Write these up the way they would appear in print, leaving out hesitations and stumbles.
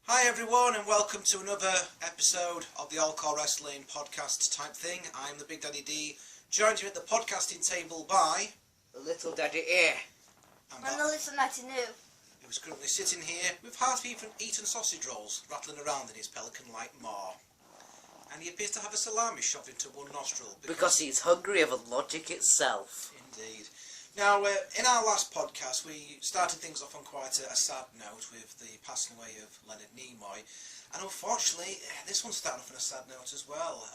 Hi everyone and welcome to another episode of the All-CAW Wrestling podcast type thing. I'm the Big Daddy D, joined here at the podcasting table by... the Little Daddy Ear. And the Little Natty New. Who is currently sitting here with half-eaten sausage rolls rattling around in his pelican-like maw. And he appears to have a salami shoved into one nostril. Because he's hungrier than logic itself. Indeed. Now, in our last podcast, we started things off on quite a sad note with the passing away of Leonard Nimoy. And unfortunately, this one's starting off on a sad note as well.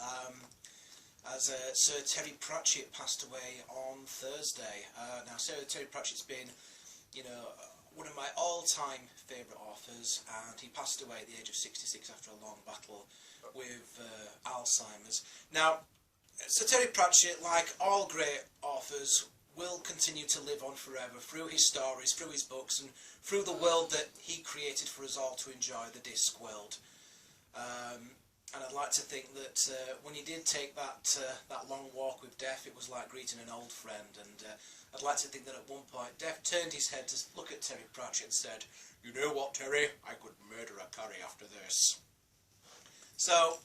As Sir Terry Pratchett passed away on Thursday. Now, Sir Terry Pratchett's been, one of my all-time favourite authors, and he passed away at the age of 66 after a long battle with Alzheimer's. Now, Sir Terry Pratchett, like all great authors, will continue to live on forever through his stories, through his books, and through the world that he created for us all to enjoy, the disc world. And I'd like to think that when he did take that long walk with Death, it was like greeting an old friend. And I'd like to think that at one point, Death turned his head to look at Terry Pratchett and said, "You know what, Terry? I could murder a curry after this." So,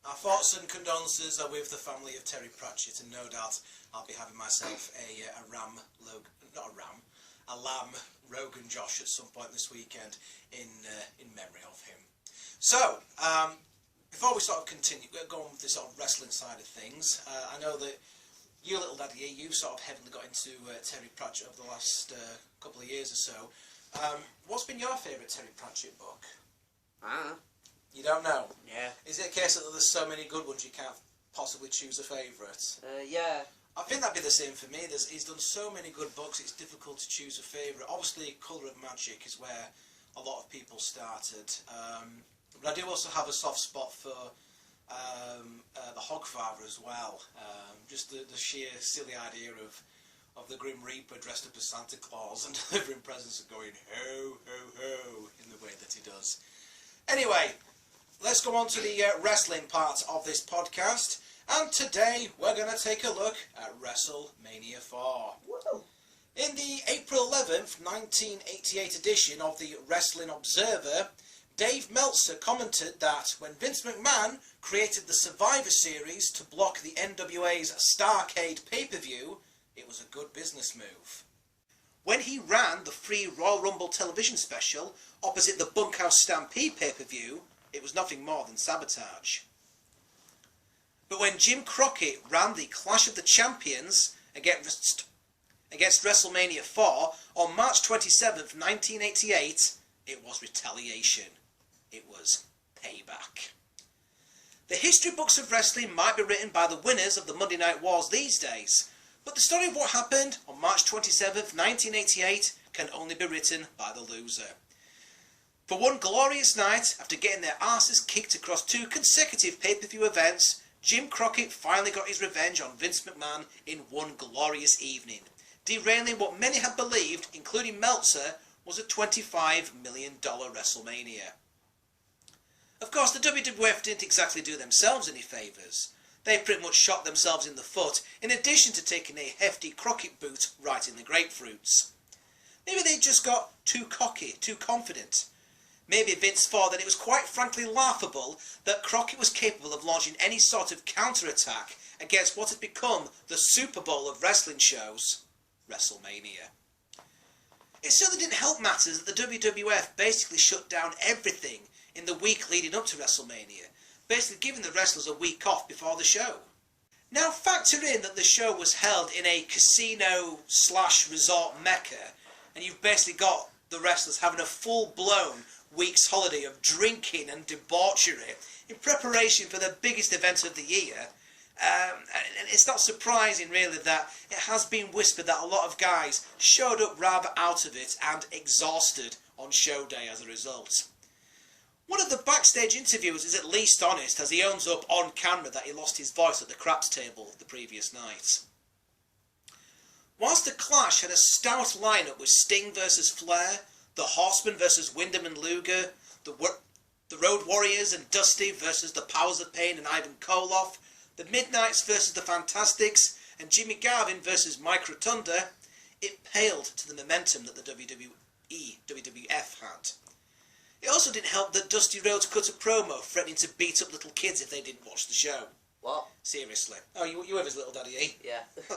our thoughts and condolences are with the family of Terry Pratchett, and no doubt I'll be having myself a lamb Rogan Josh at some point this weekend in memory of him. So, before we sort of continue, go on with the sort of wrestling side of things, I know that you, Little Daddy, you sort of heavily got into Terry Pratchett over the last couple of years or so. What's been your favourite Terry Pratchett book? You don't know? Yeah. Is it a case that there's so many good ones you can't possibly choose a favourite? Yeah. I think that'd be the same for me. He's done so many good books, it's difficult to choose a favourite. Obviously, Colour of Magic is where a lot of people started. But I do also have a soft spot for the Hogfather as well. Just the sheer silly idea of the Grim Reaper dressed up as Santa Claus and delivering presents and going ho, ho, ho in the way that he does. Anyway, let's go on to the wrestling part of this podcast. And today we're going to take a look at WrestleMania IV. Whoa. In the April 11th, 1988 edition of the Wrestling Observer, Dave Meltzer commented that when Vince McMahon created the Survivor Series to block the NWA's Starrcade pay-per-view, it was a good business move. When he ran the free Royal Rumble television special opposite the Bunkhouse Stampede pay-per-view, it was nothing more than sabotage. But when Jim Crockett ran the Clash of the Champions against WrestleMania IV on March 27th, 1988, it was retaliation. It was payback. The history books of wrestling might be written by the winners of the Monday Night Wars these days, but the story of what happened on March 27th, 1988 can only be written by the loser. For one glorious night, after getting their arses kicked across 2 consecutive pay-per-view events, Jim Crockett finally got his revenge on Vince McMahon in one glorious evening, derailing what many had believed, including Meltzer, was a $25 million WrestleMania. Of course, the WWF didn't exactly do themselves any favours. They pretty much shot themselves in the foot, in addition to taking a hefty Crockett boot right in the grapefruits. Maybe they just got too cocky, too confident. Maybe Vince thought that it was quite frankly laughable that Crockett was capable of launching any sort of counter-attack against what had become the Super Bowl of wrestling shows, WrestleMania. It certainly didn't help matters that the WWF basically shut down everything in the week leading up to WrestleMania, basically giving the wrestlers a week off before the show. Now factor in that the show was held in a casino/resort mecca, and you've basically got the wrestlers having a full-blown week's holiday of drinking and debauchery in preparation for the biggest event of the year. And it's not surprising really that it has been whispered that a lot of guys showed up rather out of it and exhausted on show day as a result. One of the backstage interviewers is at least honest, as he owns up on camera that he lost his voice at the craps table the previous night. Whilst the Clash had a stout lineup with Sting versus Flair, the Horsemen versus Wyndham and Luger, the Road Warriors and Dusty versus the Powers of Pain and Ivan Koloff, the Midnights versus the Fantastics, and Jimmy Garvin versus Mike Rotunda, it paled to the momentum that the WWF had. It also didn't help that Dusty Rhodes cut a promo threatening to beat up little kids if they didn't watch the show. What? Seriously. Oh, you were his little daddy, eh? Yeah.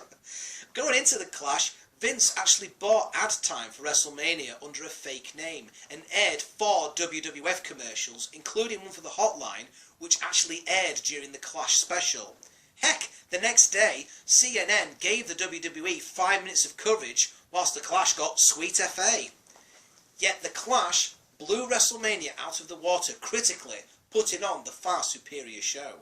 Going into the clash, Vince actually bought ad time for WrestleMania under a fake name and aired 4 WWF commercials, including one for the Hotline, which actually aired during the Clash special. Heck, the next day, CNN gave the WWE 5 minutes of coverage whilst the Clash got sweet FA. Yet the Clash blew WrestleMania out of the water critically, putting on the far superior show.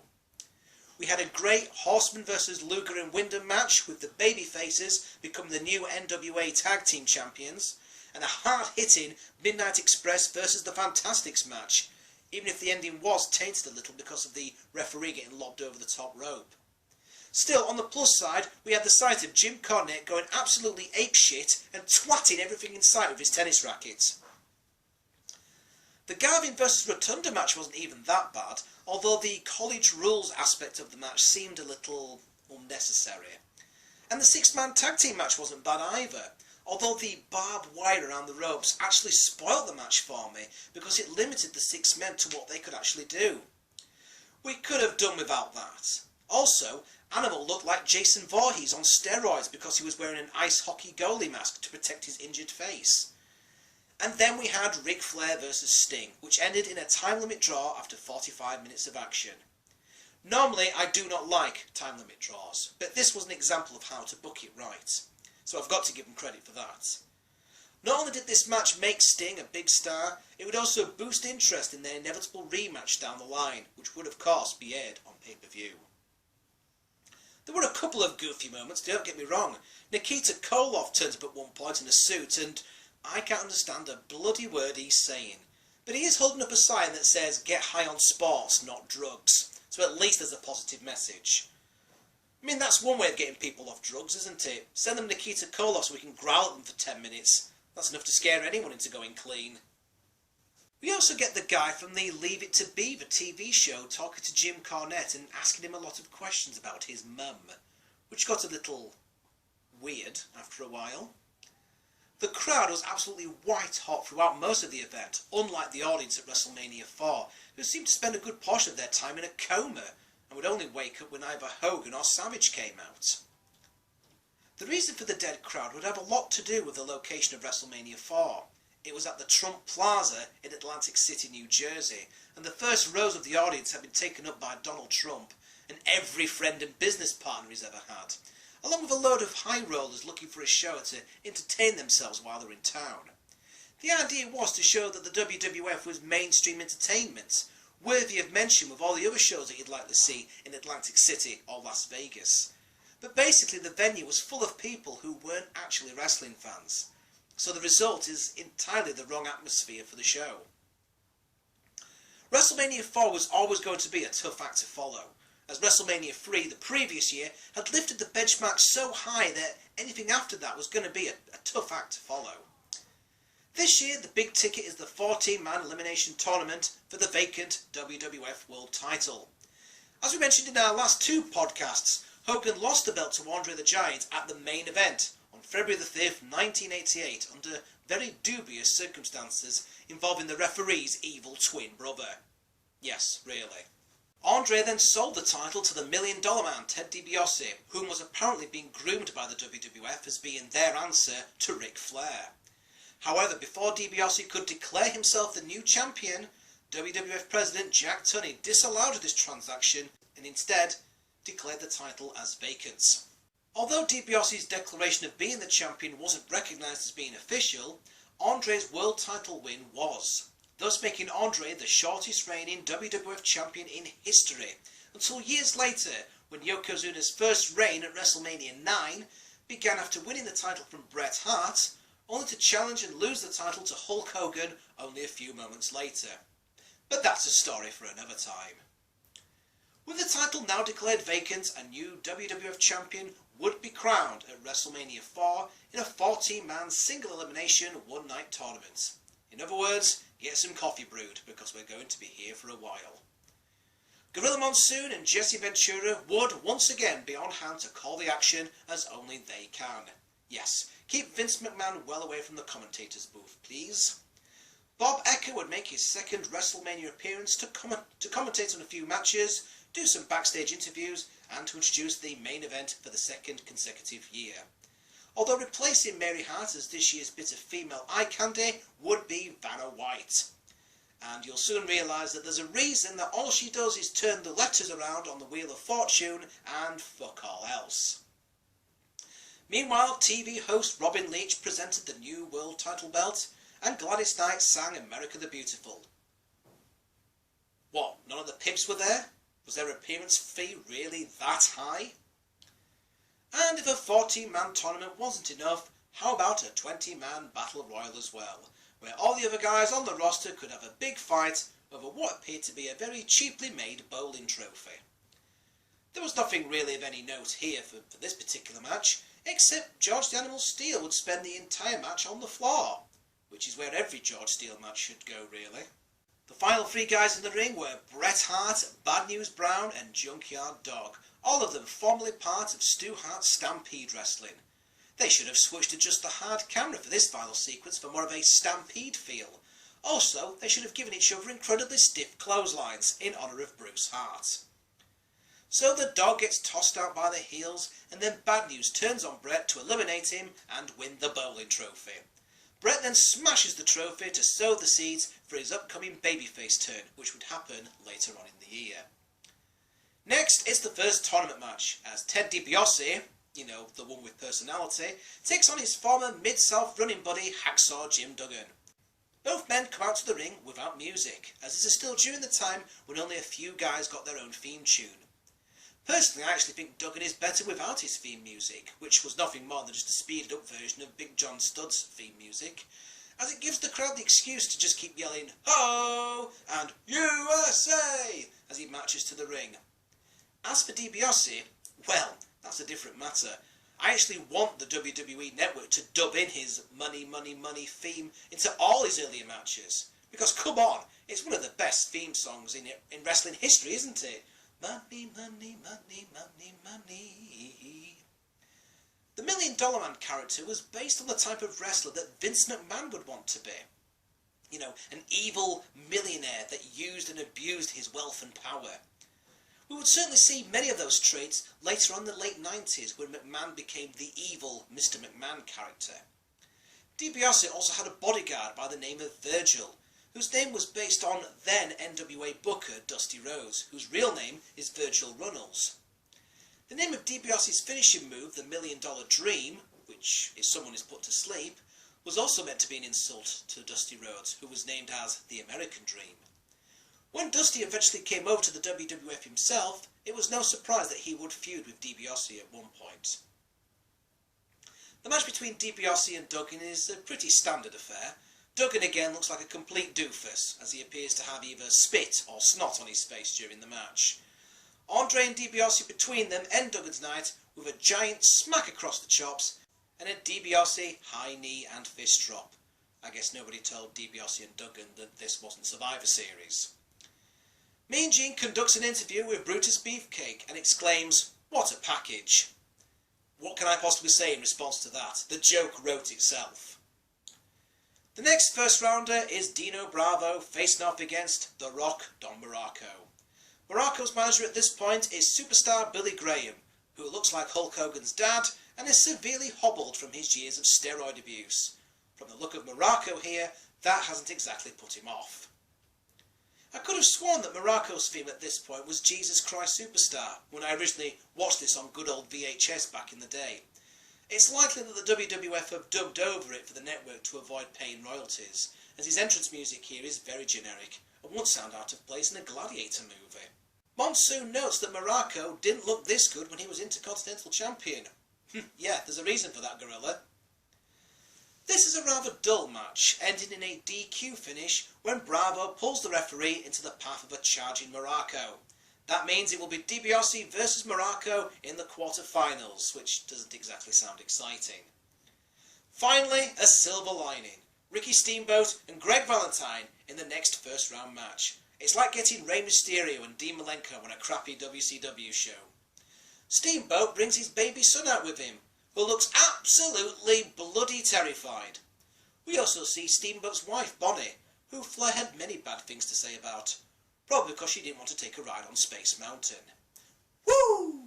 We had a great Horseman vs Luger and Wyndham match with the babyfaces becoming the new NWA Tag Team Champions, and a hard-hitting Midnight Express versus the Fantastics match, even if the ending was tainted a little because of the referee getting lobbed over the top rope. Still, on the plus side, we had the sight of Jim Crockett going absolutely apeshit and twatting everything in sight with his tennis racket. The Garvin vs Rotunda match wasn't even that bad, although the college rules aspect of the match seemed a little unnecessary. And the 6-man tag team match wasn't bad either, although the barbed wire around the ropes actually spoilt the match for me because it limited the 6 men to what they could actually do. We could have done without that. Also, Animal looked like Jason Voorhees on steroids because he was wearing an ice hockey goalie mask to protect his injured face. And then we had Ric Flair vs Sting, which ended in a time limit draw after 45 minutes of action. Normally I do not like time limit draws, but this was an example of how to book it right, so I've got to give them credit for that. Not only did this match make Sting a big star, it would also boost interest in their inevitable rematch down the line, which would of course be aired on pay-per-view. There were a couple of goofy moments, don't get me wrong. Nikita Koloff turns up at one point in a suit and I can't understand a bloody word he's saying. But he is holding up a sign that says, "Get high on sports, not drugs." So at least there's a positive message. I mean, that's one way of getting people off drugs, isn't it? Send them Nikita Koloff so we can growl at them for 10 minutes. That's enough to scare anyone into going clean. We also get the guy from the Leave It to Beaver TV show talking to Jim Cornette and asking him a lot of questions about his mum, which got a little weird after a while. The crowd was absolutely white hot throughout most of the event, unlike the audience at WrestleMania IV, who seemed to spend a good portion of their time in a coma and would only wake up when either Hogan or Savage came out. The reason for the dead crowd would have a lot to do with the location of WrestleMania IV. It was at the Trump Plaza in Atlantic City, New Jersey, and the first rows of the audience had been taken up by Donald Trump and every friend and business partner he's ever had, along with a load of high rollers looking for a show to entertain themselves while they're in town. The idea was to show that the WWF was mainstream entertainment, worthy of mention with all the other shows that you'd like to see in Atlantic City or Las Vegas. But basically the venue was full of people who weren't actually wrestling fans, so the result is entirely the wrong atmosphere for the show. WrestleMania IV was always going to be a tough act to follow, as WrestleMania III the previous year had lifted the benchmark so high that anything after that was going to be a tough act to follow. This year the big ticket is the 14-man elimination tournament for the vacant WWF World title. As we mentioned in our last 2 podcasts, Hogan lost the belt to Andre the Giant at the main event on February the 5th, 1988, under very dubious circumstances involving the referee's evil twin brother. Yes, really. Andre then sold the title to the $1 Million Man, Ted DiBiase, whom was apparently being groomed by the WWF as being their answer to Ric Flair. However, before DiBiase could declare himself the new champion, WWF President Jack Tunney disallowed this transaction and instead declared the title as vacant. Although DiBiase's declaration of being the champion wasn't recognised as being official, Andre's world title win was, thus making Andre the shortest reigning WWF champion in history, until years later when Yokozuna's first reign at WrestleMania IX began after winning the title from Bret Hart, only to challenge and lose the title to Hulk Hogan only a few moments later. But that's a story for another time. With the title now declared vacant, a new WWF champion would be crowned at WrestleMania IV in a 14-man single elimination one-night tournament. In other words, get some coffee brewed because we're going to be here for a while. Gorilla Monsoon and Jesse Ventura would once again be on hand to call the action as only they can. Yes, keep Vince McMahon well away from the commentator's booth, please. Bob Ecker would make his second WrestleMania appearance to commentate on a few matches, do some backstage interviews, and to introduce the main event for the second consecutive year. Although replacing Mary Hart as this year's bit of female eye candy would be Vanna White. And you'll soon realise that there's a reason that all she does is turn the letters around on the Wheel of Fortune and fuck all else. Meanwhile, TV host Robin Leach presented the new world title belt, and Gladys Knight sang America the Beautiful. What, none of the pimps were there? Was their appearance fee really that high? And if a 14-man tournament wasn't enough, how about a 20-man battle royal as well, where all the other guys on the roster could have a big fight over what appeared to be a very cheaply made bowling trophy. There was nothing really of any note here for this particular match, except George the Animal Steele would spend the entire match on the floor, which is where every George Steele match should go, really. The final three guys in the ring were Bret Hart, Bad News Brown and Junkyard Dog, all of them formerly part of Stu Hart's Stampede Wrestling. They should have switched to just the hard camera for this final sequence for more of a Stampede feel. Also, they should have given each other incredibly stiff clotheslines in honour of Bruce Hart. So the Dog gets tossed out by the heels, and then Bad News turns on Bret to eliminate him and win the bowling trophy. Bret then smashes the trophy to sow the seeds for his upcoming babyface turn, which would happen later on in the year. Next is the first tournament match, as Ted DiBiase, you know, the one with personality, takes on his former Mid-South running buddy Hacksaw Jim Duggan. Both men come out to the ring without music, as this is still during the time when only a few guys got their own theme tune. Personally, I actually think Duggan is better without his theme music, which was nothing more than just a speeded up version of Big John Studd's theme music, as it gives the crowd the excuse to just keep yelling "Ho!" and "USA!" as he marches to the ring. As for DiBiase, well, that's a different matter. I actually want the WWE Network to dub in his money, money, money theme into all his earlier matches, because come on, it's one of the best theme songs in wrestling history, isn't it? Money, money, money, money, money. The $1 Million Man character was based on the type of wrestler that Vince McMahon would want to be. You know, an evil millionaire that used and abused his wealth and power. We would certainly see many of those traits later on in the late 90s when McMahon became the evil Mr. McMahon character. DiBiase also had a bodyguard by the name of Virgil, whose name was based on then NWA booker Dusty Rhodes, whose real name is Virgil Runnels. The name of DiBiase's finishing move, the $1 Million Dream, which is someone who's put to sleep, was also meant to be an insult to Dusty Rhodes, who was named as the American Dream. When Dusty eventually came over to the WWF himself, it was no surprise that he would feud with DiBiase at one point. The match between DiBiase and Duggan is a pretty standard affair. Duggan again looks like a complete doofus, as he appears to have either spit or snot on his face during the match. Andre and DiBiase between them end Duggan's night with a giant smack across the chops and a DiBiase high knee and fist drop. I guess nobody told DiBiase and Duggan that this wasn't Survivor Series. Mean Gene conducts an interview with Brutus Beefcake and exclaims, "What a package." What can I possibly say in response to that? The joke wrote itself. The next first rounder is Dino Bravo facing off against The Rock Don Muraco. Muraco's manager at this point is superstar Billy Graham, who looks like Hulk Hogan's dad and is severely hobbled from his years of steroid abuse. From the look of Muraco here, that hasn't exactly put him off. I could have sworn that Muraco's theme at this point was Jesus Christ Superstar when I originally watched this on good old VHS back in the day. It's likely that the WWF have dubbed over it for the network to avoid paying royalties, as his entrance music here is very generic and would sound out of place in a Gladiator movie. Monsoon notes that Muraco didn't look this good when he was Intercontinental Champion. Yeah, there's a reason for that, Gorilla. This is a rather dull match, ending in a DQ finish when Bravo pulls the referee into the path of a charging Muraco. That means it will be DiBiase versus Muraco in the quarter-finals, which doesn't exactly sound exciting. Finally, a silver lining. Ricky Steamboat and Greg Valentine in the next first-round match. It's like getting Rey Mysterio and Dean Malenko on a crappy WCW show. Steamboat brings his baby son out with him, who looks absolutely bloody terrified. We also see Steamboat's wife, Bonnie, who Flair had many bad things to say about, probably because she didn't want to take a ride on Space Mountain. Woo!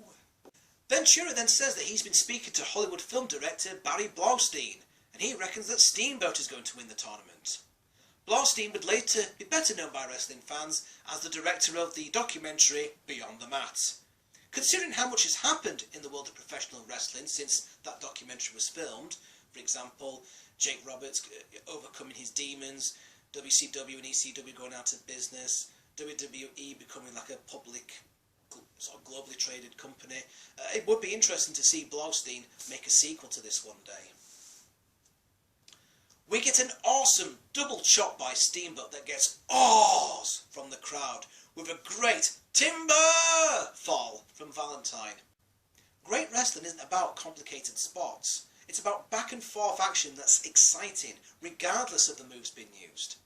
Ventura then says that he's been speaking to Hollywood film director Barry Blaustein, and he reckons that Steamboat is going to win the tournament. Blaustein would later be better known by wrestling fans as the director of the documentary Beyond the Mat. Considering how much has happened in the world of professional wrestling since that documentary was filmed, for example, Jake Roberts overcoming his demons, WCW and ECW going out of business, WWE becoming like a public, sort of globally traded company, it would be interesting to see Blaustein make a sequel to this one day. We get an awesome double chop by Steamboat that gets awes from the crowd with a great timber fall from Valentine. Great wrestling isn't about complicated spots. It's about back and forth action that's exciting, regardless of the moves being used.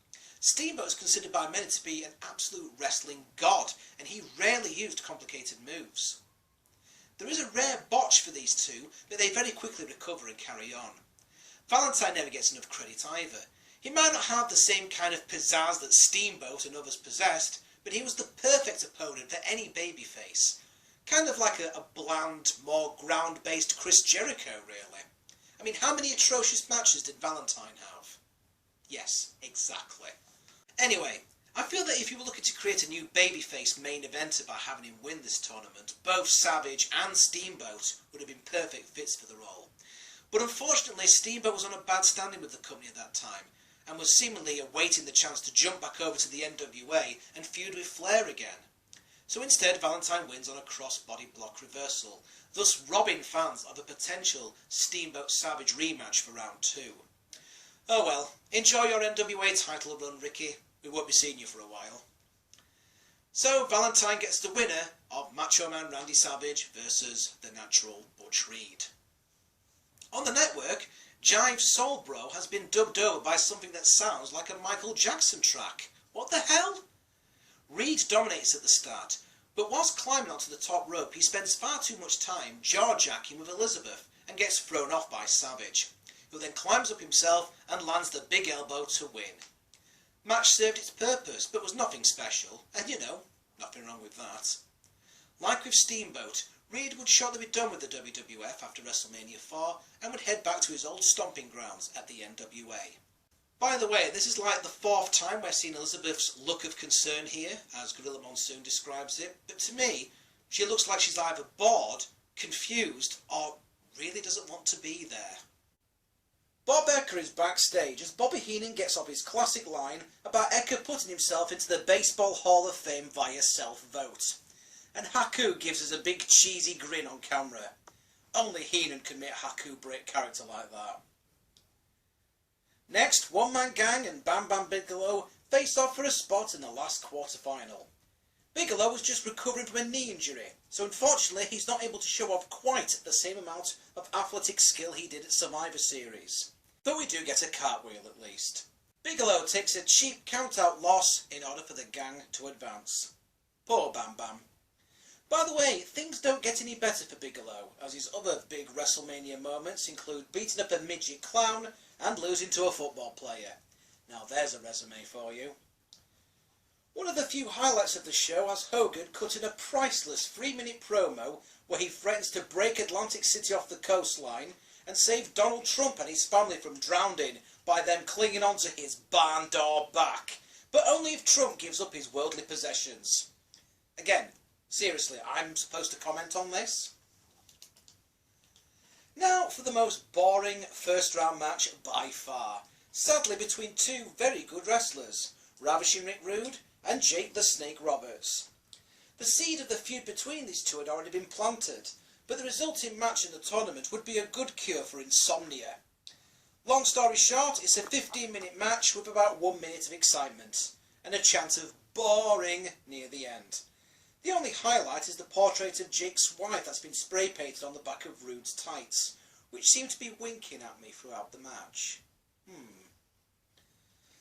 Steamboat is considered by many to be an absolute wrestling god, and he rarely used complicated moves. There is a rare botch for these two, but they very quickly recover and carry on. Valentine never gets enough credit either. He might not have the same kind of pizzazz that Steamboat and others possessed, but he was the perfect opponent for any babyface. Kind of like a bland, more ground-based Chris Jericho, really. I mean, how many atrocious matches did Valentine have? Yes, exactly. Anyway, I feel that if you were looking to create a new babyface main eventer by having him win this tournament, both Savage and Steamboat would have been perfect fits for the role. But unfortunately, Steamboat was on a bad standing with the company at that time, and was seemingly awaiting the chance to jump back over to the NWA and feud with Flair again. So instead, Valentine wins on a cross-body block reversal, thus robbing fans of a potential Steamboat-Savage rematch for round 2. Oh well, enjoy your NWA title run, Ricky. We won't be seeing you for a while. So Valentine gets the winner of Macho Man Randy Savage versus the Natural Butch Reed. On the network, Jive Soul Bro has been dubbed over by something that sounds like a Michael Jackson track. What the hell? Reed dominates at the start, but whilst climbing onto the top rope he spends far too much time jaw-jacking with Elizabeth and gets thrown off by Savage, who then climbs up himself and lands the big elbow to win. Match served its purpose, but was nothing special, and you know, nothing wrong with that. Like with Steamboat, Reed would shortly be done with the WWF after WrestleMania IV and would head back to his old stomping grounds at the NWA. By the way, this is like the 4th time we're seeing Elizabeth's look of concern here, as Gorilla Monsoon describes it, but to me, she looks like she's either bored, confused, or really doesn't want to be there. Bob Ecker is backstage as Bobby Heenan gets off his classic line about Ecker putting himself into the Baseball Hall of Fame via self-vote. And Haku gives us a big cheesy grin on camera. Only Heenan can make Haku break character like that. Next, One Man Gang and Bam Bam Bigelow face off for a spot in the last quarter-final. Bigelow was just recovering from a knee injury, so unfortunately he's not able to show off quite the same amount of athletic skill he did at Survivor Series. But we do get a cartwheel at least. Bigelow takes a cheap count-out loss in order for the gang to advance. Poor Bam Bam. By the way, things don't get any better for Bigelow, as his other big WrestleMania moments include beating up a midget clown and losing to a football player. Now there's a resume for you. One of the few highlights of the show has Hogan cutting a priceless 3-minute promo where he threatens to break Atlantic City off the coastline and save Donald Trump and his family from drowning by them clinging onto his barn door back, but only if Trump gives up his worldly possessions. Again, seriously, I'm supposed to comment on this? Now for the most boring first round match by far, sadly between two very good wrestlers, Ravishing Rick Rude and Jake the Snake Roberts. The seed of the feud between these two had already been planted, but the resulting match in the tournament would be a good cure for insomnia. Long story short, it's a 15-minute match with about 1 minute of excitement, and a chant of boring near the end. The only highlight is the portrait of Jake's wife that's been spray painted on the back of Rude's tights, which seemed to be winking at me throughout the match.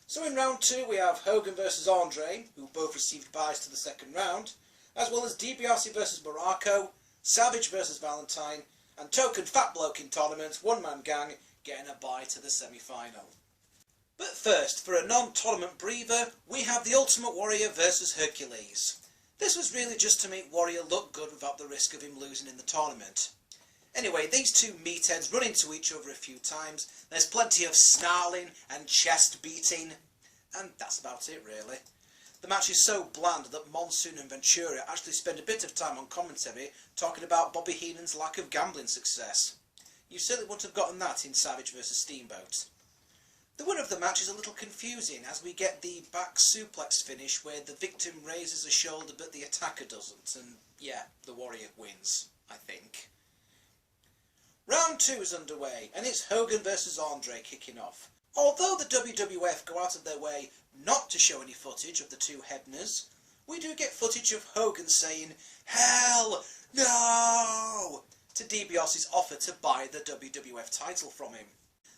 So in round 2 we have Hogan vs Andre, who both received byes to the second round, as well as DiBiase vs Morocco, Savage vs Valentine, and token fat bloke in tournament, One Man Gang, getting a bye to the semi-final. But first, for a non-tournament breather, we have the Ultimate Warrior versus Hercules. This was really just to make Warrior look good without the risk of him losing in the tournament. Anyway, these two meatheads run into each other a few times. There's plenty of snarling and chest beating, and that's about it really. The match is so bland that Monsoon and Ventura actually spend a bit of time on commentary talking about Bobby Heenan's lack of gambling success. You certainly wouldn't have gotten that in Savage vs Steamboat. The winner of the match is a little confusing as we get the back suplex finish where the victim raises a shoulder but the attacker doesn't, and yeah, the Warrior wins, I think. Round 2 is underway and it's Hogan vs Andre kicking off. Although the WWF go out of their way not to show any footage of the two Hebners, we do get footage of Hogan saying, "Hell no!" to DiBiase's offer to buy the WWF title from him.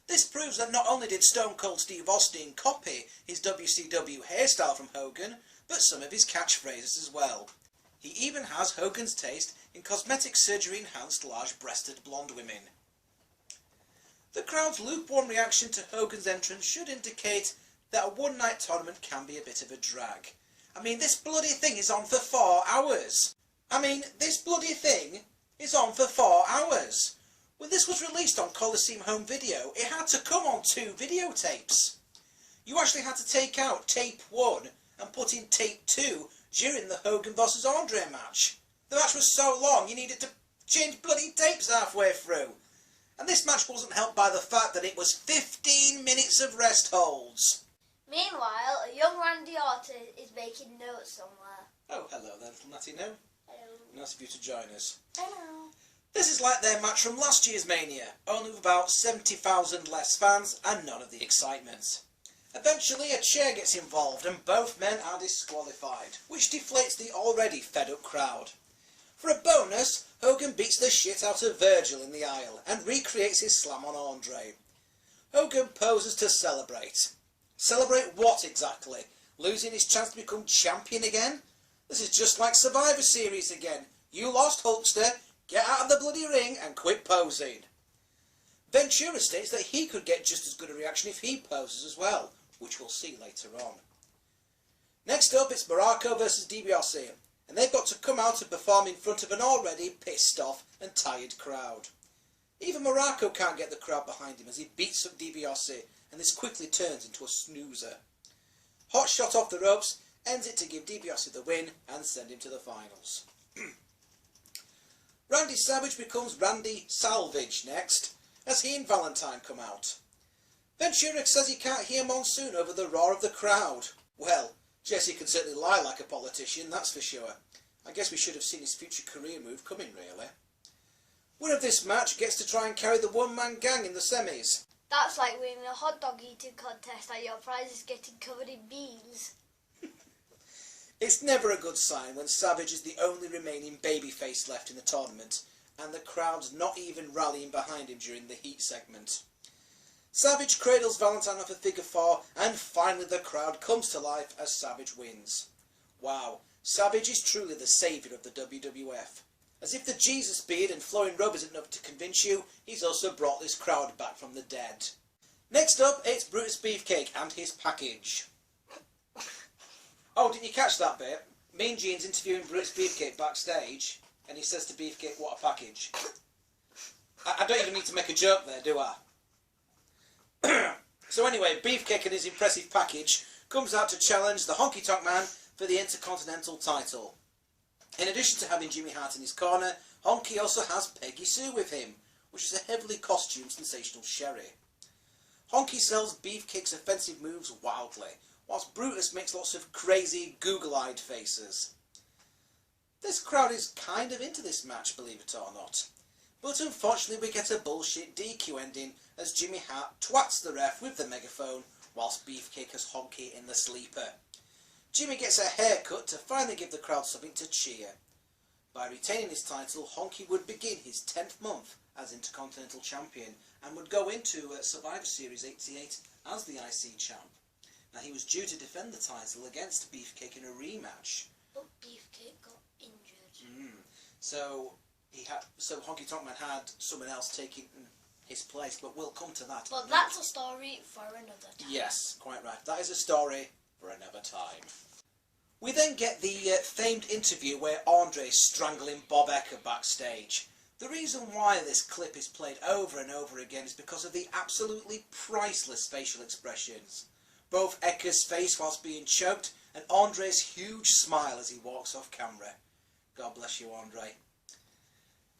This proves that not only did Stone Cold Steve Austin copy his WCW hairstyle from Hogan, but some of his catchphrases as well. He even has Hogan's taste in cosmetic surgery enhanced large-breasted blonde women. The crowd's lukewarm reaction to Hogan's entrance should indicate that a one-night tournament can be a bit of a drag. I mean, this bloody thing is on for 4 hours. When this was released on Coliseum Home Video, it had to come on 2 videotapes. You actually had to take out tape 1 and put in tape 2 during the Hogan vs Andre match. The match was so long you needed to change bloody tapes halfway through. And this match wasn't helped by the fact that it was 15 minutes of rest holds. Meanwhile, a young Randy Orton is making notes somewhere. Oh, hello there, little Natty. No? Hello. Nice of you to join us. Hello. This is like their match from last year's Mania, only with about 70,000 less fans and none of the excitement. Eventually a chair gets involved and both men are disqualified, which deflates the already fed up crowd. For a bonus, Hogan beats the shit out of Virgil in the aisle and recreates his slam on Andre. Hogan poses to celebrate. Celebrate what exactly? Losing his chance to become champion again? This is just like Survivor Series again. You lost, Hulkster. Get out of the bloody ring and quit posing. Ventura states that he could get just as good a reaction if he poses as well, which we'll see later on. Next up, it's Muraco vs DiBiase, and they've got to come out and perform in front of an already pissed off and tired crowd. Even Muraco can't get the crowd behind him as he beats up DiBiase, and this quickly turns into a snoozer. Hot shot off the ropes ends it to give DiBiase the win and send him to the finals. Randy Savage becomes Randy Salvage next, as he and Valentine come out. Ventura says he can't hear Monsoon over the roar of the crowd. Well, Jesse can certainly lie like a politician, that's for sure. I guess we should have seen his future career move coming, really. Winner of this match gets to try and carry the one-man gang in the semis. That's like winning a hot dog eating contest and your prize is getting covered in beans. It's never a good sign when Savage is the only remaining babyface left in the tournament, and the crowd's not even rallying behind him during the heat segment. Savage cradles Valentine off a figure 4, and finally the crowd comes to life as Savage wins. Wow, Savage is truly the saviour of the WWF. As if the Jesus beard and flowing robe isn't enough to convince you, he's also brought this crowd back from the dead. Next up, it's Brutus Beefcake and his package. Oh, didn't you catch that bit? Mean Gene's interviewing Brutus Beefcake backstage, and he says to Beefcake, "What a package." I don't even need to make a joke there, do I? So anyway, Beefcake and his impressive package comes out to challenge the Honky Tonk Man for the Intercontinental title. In addition to having Jimmy Hart in his corner, Honky also has Peggy Sue with him, which is a heavily costumed sensational Sherry. Honky sells Beefcake's offensive moves wildly, whilst Brutus makes lots of crazy, google-eyed faces. This crowd is kind of into this match, believe it or not. But unfortunately we get a bullshit DQ ending as Jimmy Hart twats the ref with the megaphone, whilst Beefcake has Honky in the sleeper. Jimmy gets a haircut to finally give the crowd something to cheer. By retaining his title, Honky would begin his 10th month as Intercontinental Champion and would go into Survivor Series 88 as the IC champ. Now he was due to defend the title against Beefcake in a rematch. But Beefcake got injured. So Honky Tonk Man had someone else taking his place, but we'll come to that. But that's a story for another time. Yes, quite right. That is a story for another time. We then get the famed interview where Andre's strangling Bob Ecker backstage. The reason why this clip is played over and over again is because of the absolutely priceless facial expressions. Both Ecker's face whilst being choked and Andre's huge smile as he walks off camera. God bless you, Andre.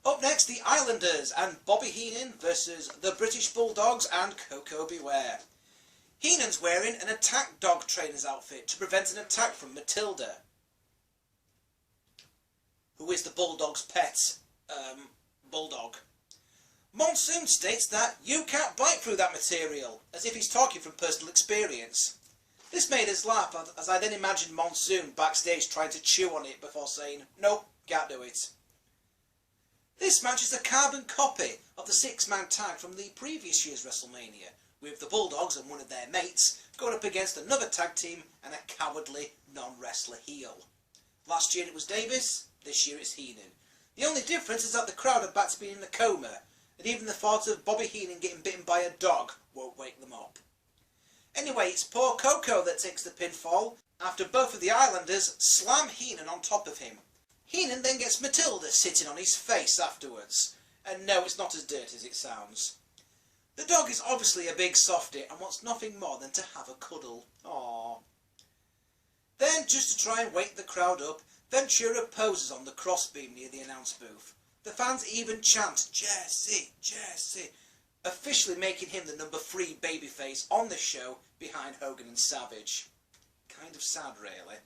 Up next, the Islanders and Bobby Heenan versus the British Bulldogs and Coco Beware. Heenan's wearing an attack dog trainer's outfit to prevent an attack from Matilda, who is the Bulldog's pet bulldog. Monsoon states that you can't bite through that material, as if he's talking from personal experience. This made us laugh, as I then imagined Monsoon backstage trying to chew on it before saying, nope, can't do it. This match is a carbon copy of the six-man tag from the previous year's WrestleMania, with the Bulldogs and one of their mates going up against another tag team and a cowardly non-wrestler heel. Last year it was Davis, this year it's Heenan. The only difference is that the crowd are back to being in a coma, and even the thought of Bobby Heenan getting bitten by a dog won't wake them up. Anyway, it's poor Coco that takes the pinfall after both of the Islanders slam Heenan on top of him. Heenan then gets Matilda sitting on his face afterwards, and no, it's not as dirty as it sounds. The dog is obviously a big softie and wants nothing more than to have a cuddle. Aww. Then, just to try and wake the crowd up, Ventura poses on the crossbeam near the announce booth. The fans even chant, Jesse, Jesse, officially making him the number 3 babyface on the show behind Hogan and Savage. Kind of sad, really.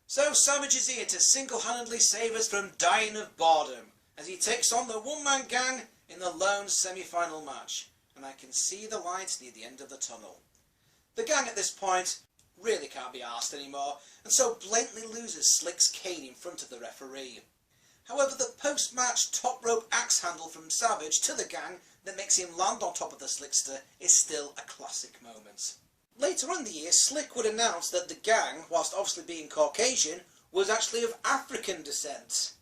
So Savage is here to single-handedly save us from dying of boredom, as he takes on the one-man gang in the lone semi-final match, and I can see the light near the end of the tunnel. The gang at this point really can't be arsed anymore, and so blatantly loses Slick's cane in front of the referee. However, the post-match top rope axe handle from Savage to the gang that makes him land on top of the Slickster is still a classic moment. Later on in the year, Slick would announce that the gang, whilst obviously being Caucasian, was actually of African descent,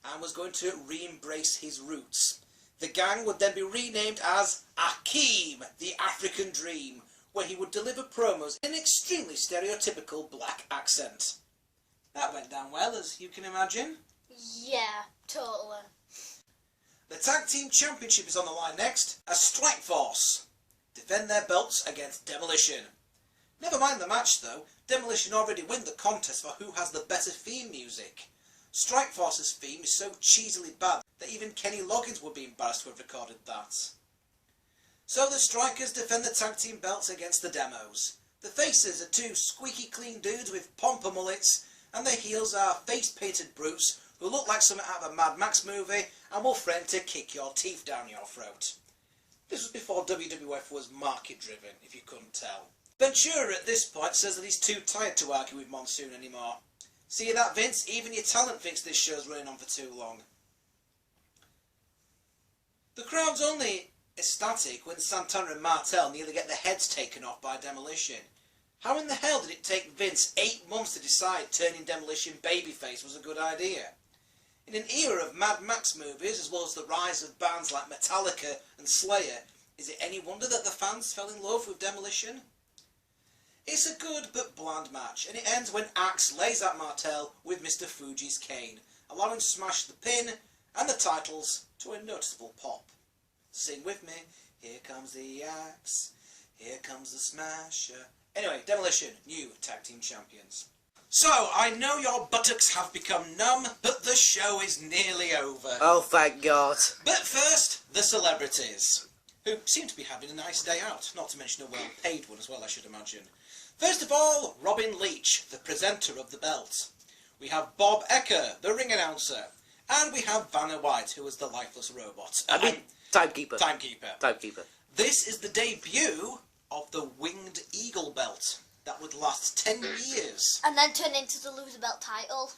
and was going to re-embrace his roots. The gang would then be renamed as Akeem, the African Dream, where he would deliver promos in an extremely stereotypical black accent. That went down well, as you can imagine. Yeah, totally. The Tag Team Championship is on the line next, as Strikeforce defend their belts against Demolition. Never mind the match though, Demolition already win the contest for who has the better theme music. Strikeforce's theme is so cheesily bad that even Kenny Loggins would be embarrassed to have recorded that. So the Strikers defend the tag team belts against the Demos. The faces are 2 squeaky clean dudes with pomper mullets, and the heels are face-painted brutes who look like something out of a Mad Max movie and will threaten to kick your teeth down your throat. This was before WWF was market-driven, if you couldn't tell. Ventura at this point says that he's too tired to argue with Monsoon anymore. See that, Vince? Even your talent thinks this show's running on for too long. The crowd's only ecstatic when Santana and Martel nearly get their heads taken off by Demolition. How in the hell did it take Vince 8 months to decide turning Demolition babyface was a good idea? In an era of Mad Max movies, as well as the rise of bands like Metallica and Slayer, is it any wonder that the fans fell in love with Demolition? It's a good but bland match, and it ends when Axe lays at Martel with Mr. Fuji's cane, allowing Smash the pin and the titles to a noticeable pop. Sing with me, here comes the Axe, here comes the Smasher. Anyway, Demolition, new tag team champions. So, I know your buttocks have become numb, but the show is nearly over. Oh, thank God. But first, the celebrities, who seem to be having a nice day out, not to mention a well-paid one as well, I should imagine. First of all, Robin Leach, the presenter of the belt. We have Bob Ecker, the ring announcer. And we have Vanna White, who is the lifeless robot. Timekeeper. Timekeeper. This is the debut of the Winged Eagle belt. That would last 10 years. And then turn into the loser belt title.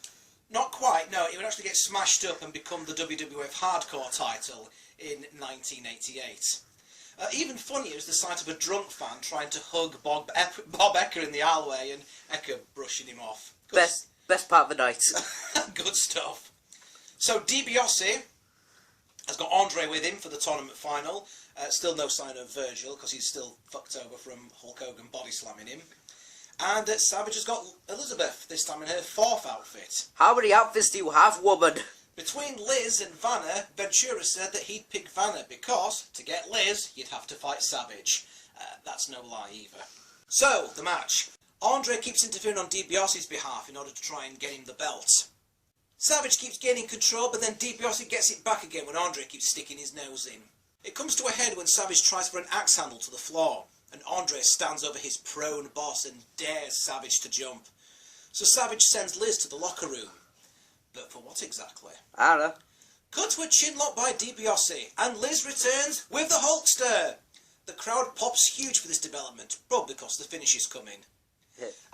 Not quite, no. It would actually get smashed up and become the WWF Hardcore title in 1988. Even funnier is the sight of a drunk fan trying to hug Bob Ecker in the alleyway and Ecker brushing him off. Best part of the night. Good stuff. So DiBiase has got Andre with him for the tournament final. Still no sign of Virgil because he's still fucked over from Hulk Hogan body slamming him. And Savage has got Elizabeth, this time in her 4th outfit. How many outfits do you have, woman? Between Liz and Vanna, Ventura said that he'd pick Vanna because, to get Liz, you'd have to fight Savage. That's no lie either. So, the match. Andre keeps interfering on DiBiase's behalf in order to try and get him the belt. Savage keeps gaining control, but then DiBiase gets it back again when Andre keeps sticking his nose in. It comes to a head when Savage tries for an axe handle to the floor, and Andre stands over his prone boss and dares Savage to jump. So Savage sends Liz to the locker room. But for what exactly? I don't know. Cut to a chinlock by DiBiase, and Liz returns with the Hulkster. The crowd pops huge for this development, probably because the finish is coming.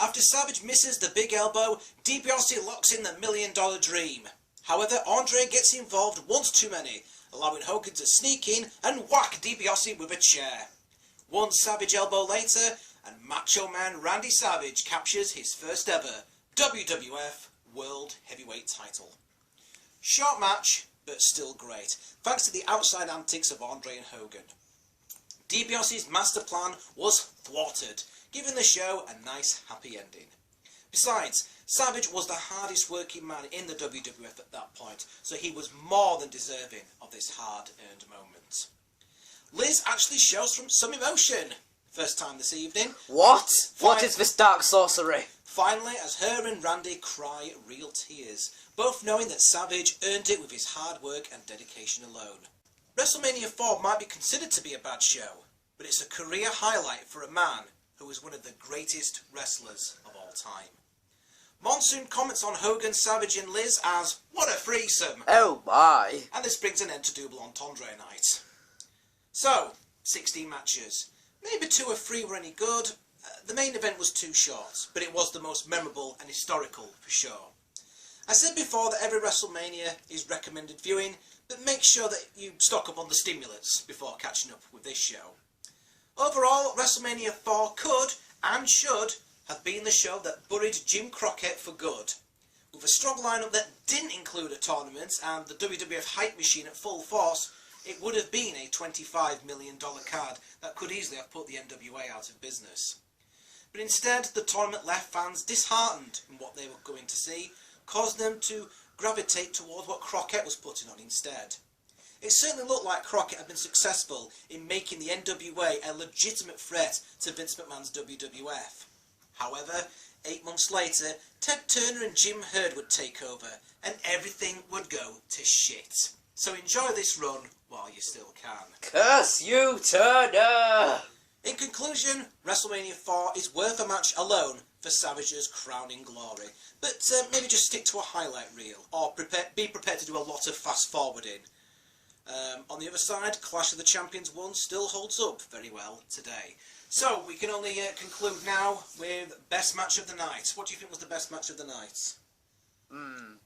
After Savage misses the big elbow, DiBiase locks in the $1 million dream. However, Andre gets involved once too many, allowing Hogan to sneak in and whack DiBiase with a chair. One Savage elbow later, and Macho Man Randy Savage captures his first ever WWF World Heavyweight title. Short match, but still great, thanks to the outside antics of Andre and Hogan. DiBiase's master plan was thwarted, giving the show a nice happy ending. Besides, Savage was the hardest working man in the WWF at that point, so he was more than deserving of this hard-earned moment. Liz actually shows some emotion. First time this evening. What? What is this dark sorcery? Finally, as her and Randy cry real tears, both knowing that Savage earned it with his hard work and dedication alone. WrestleMania 4 might be considered to be a bad show, but it's a career highlight for a man who was one of the greatest wrestlers of all time. Monsoon comments on Hogan, Savage and Liz as, "What a threesome!" Oh my. And this brings an end to Double Entendre Night. So, 16 matches. Maybe 2 or 3 were any good. The main event was too short, but it was the most memorable and historical for sure. I said before that every WrestleMania is recommended viewing, but make sure that you stock up on the stimulants before catching up with this show. Overall, WrestleMania 4 could and should have been the show that buried Jim Crockett for good. With a strong lineup that didn't include a tournament and the WWF hype machine at full force, it would have been a $25 million card that could easily have put the NWA out of business. But instead, the tournament left fans disheartened in what they were going to see, causing them to gravitate towards what Crockett was putting on instead. It certainly looked like Crockett had been successful in making the NWA a legitimate threat to Vince McMahon's WWF. However, 8 months later, Ted Turner and Jim Herd would take over, and everything would go to shit. So enjoy this run while you still can. Curse you, Turner! In conclusion, WrestleMania 4 is worth a match alone for Savage's crowning glory, but maybe just stick to a highlight reel, or be prepared to do a lot of fast forwarding. On the other side, Clash of the Champions 1 still holds up very well today. So, we can only conclude now with best match of the night. What do you think was the best match of the night?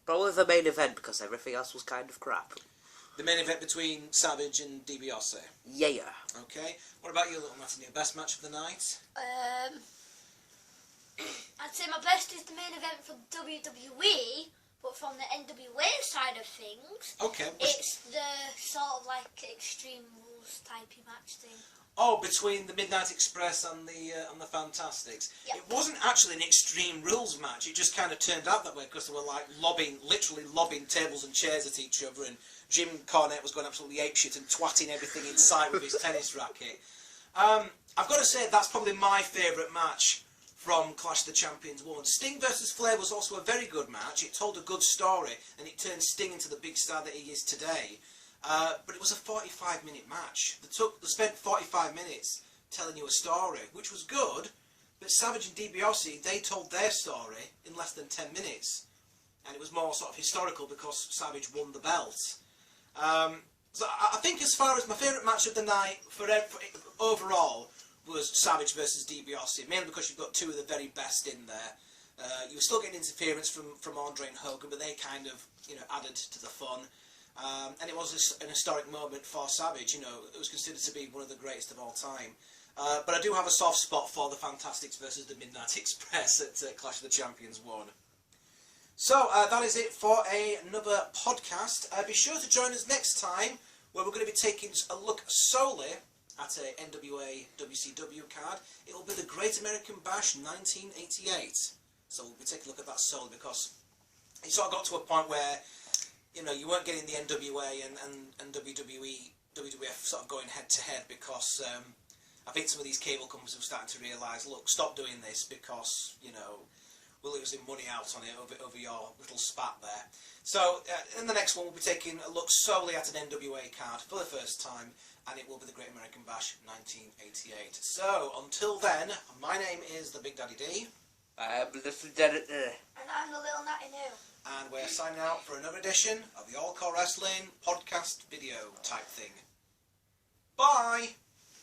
Probably the main event, because everything else was kind of crap. The main event between Savage and DiBiase. Yeah. Okay. What about you, Little Natalie? Best match of the night? I'd say my best is the main event for WWE, but from the NWA side of things, Okay. it's the sort of like Extreme Rules typey match thing. Oh, between the Midnight Express and the Fantastics. Yep. It wasn't actually an Extreme Rules match. It just kind of turned out that way because they were like literally lobbing tables and chairs at each other, and Jim Cornette was going absolutely apeshit and twatting everything in sight with his tennis racket. I've got to say that's probably my favourite match from Clash of the Champions 1. Sting versus Flair was also a very good match. It told a good story and it turned Sting into the big star that he is today. But it was a 45-minute match. They spent 45 minutes telling you a story, which was good, but Savage and DiBiase, they told their story in less than 10 minutes. And it was more sort of historical because Savage won the belt. So I think as far as my favourite match of the night for overall was Savage versus DiBiase, mainly because you've got 2 of the very best in there. You were still getting interference from Andre and Hogan, but they kind of, added to the fun. And it was an historic moment for Savage. It was considered to be one of the greatest of all time. But I do have a soft spot for the Fantastics versus the Midnight Express at Clash of the Champions 1. So that is it for another podcast. Be sure to join us next time where we're going to be taking a look solely at a NWA WCW card. It will be the Great American Bash 1988. So we'll be taking a look at that solely because it sort of got to a point where, you know, you weren't getting the NWA and WWF sort of going head to head because I think some of these cable companies were starting to realise, look, stop doing this because, you know, we're losing money out on it over your little spat there. So in the next one we'll be taking a look solely at an NWA card for the first time, and it will be the Great American Bash 1988. So until then, my name is the Big Daddy D. I'm Little Daddy. And I'm the Little Natty New. And we're signing out for another edition of the All-CAW Wrestling podcast video type thing. Bye!